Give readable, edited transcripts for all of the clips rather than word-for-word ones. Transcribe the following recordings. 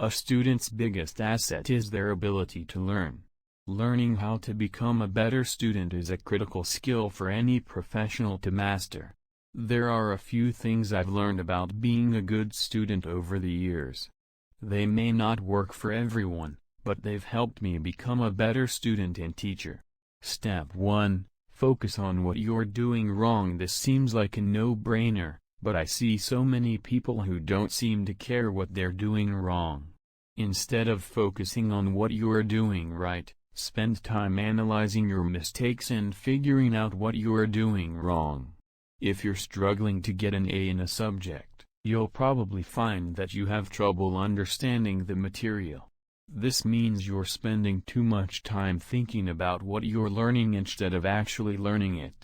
A student's biggest asset is their ability to learn. Learning how to become a better student is a critical skill for any professional to master. There are a few things I've learned about being a good student over the years. They may not work for everyone, but they've helped me become a better student and teacher. Step 1. Focus on what you're doing wrong. This seems like a no-brainer, but I see so many people who don't seem to care what they're doing wrong. Instead of focusing on what you're doing right, spend time analyzing your mistakes and figuring out what you're doing wrong. If you're struggling to get an A in a subject, you'll probably find that you have trouble understanding the material. This means you're spending too much time thinking about what you're learning instead of actually learning it.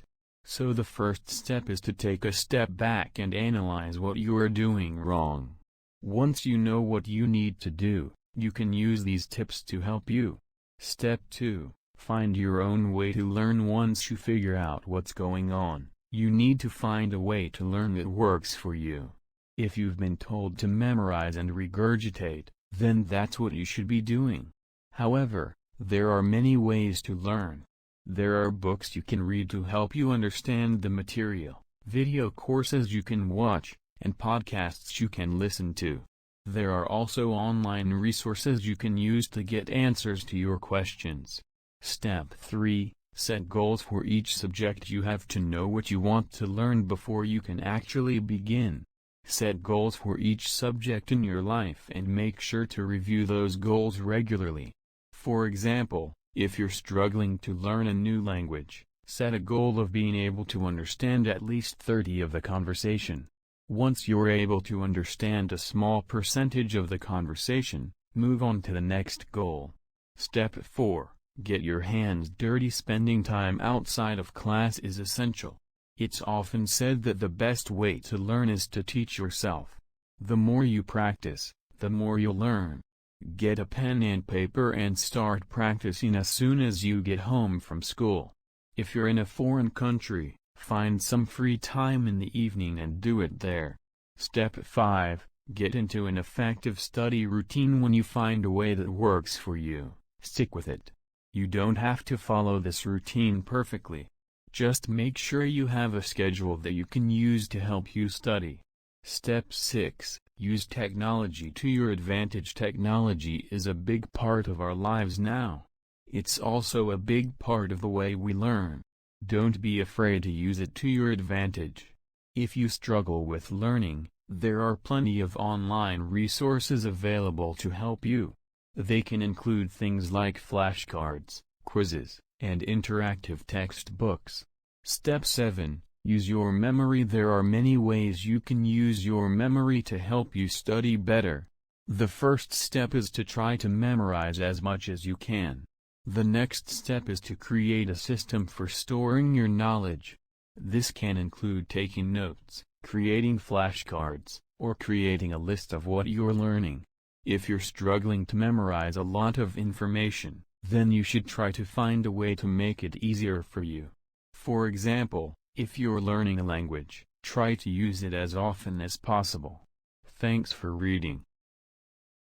So the first step is to take a step back and analyze what you're doing wrong. Once you know what you need to do, you can use these tips to help you. Step 2. Find your own way to learn. Once you figure out what's going on, you need to find a way to learn that works for you. If you've been told to memorize and regurgitate, then that's what you should be doing. However, there are many ways to learn. There are books you can read to help you understand the material, video courses you can watch, and podcasts you can listen to. There are also online resources you can use to get answers to your questions. Step 3. Set goals for each subject. You have to know what you want to learn before you can actually begin. Set goals for each subject in your life and make sure to review those goals regularly. For example, if you're struggling to learn a new language, set a goal of being able to understand at least 30 of the conversation. Once you're able to understand a small percentage of the conversation, move on to the next goal. Step 4. Get your hands dirty. Spending time outside of class is essential. It's often said that the best way to learn is to teach yourself. The more you practice, the more you'll learn. Get a pen and paper and start practicing as soon as you get home from school. If you're in a foreign country, find some free time in the evening and do it there. Step 5. Get into an effective study routine. When you find a way that works for you, stick with it. You don't have to follow this routine perfectly. Just make sure you have a schedule that you can use to help you study. Step 6. Use technology to your advantage. Technology is a big part of our lives now. It's also a big part of the way we learn. Don't be afraid to use it to your advantage. If you struggle with learning, there are plenty of online resources available to help you. They can include things like flashcards, quizzes, and interactive textbooks. Step 7. Use your memory. There are many ways you can use your memory to help you study better. The first step is to try to memorize as much as you can. The next step is to create a system for storing your knowledge. This can include taking notes, creating flashcards, or creating a list of what you're learning. If you're struggling to memorize a lot of information, then you should try to find a way to make it easier for you. For example, if you're learning a language, try to use it as often as possible. Thanks for reading.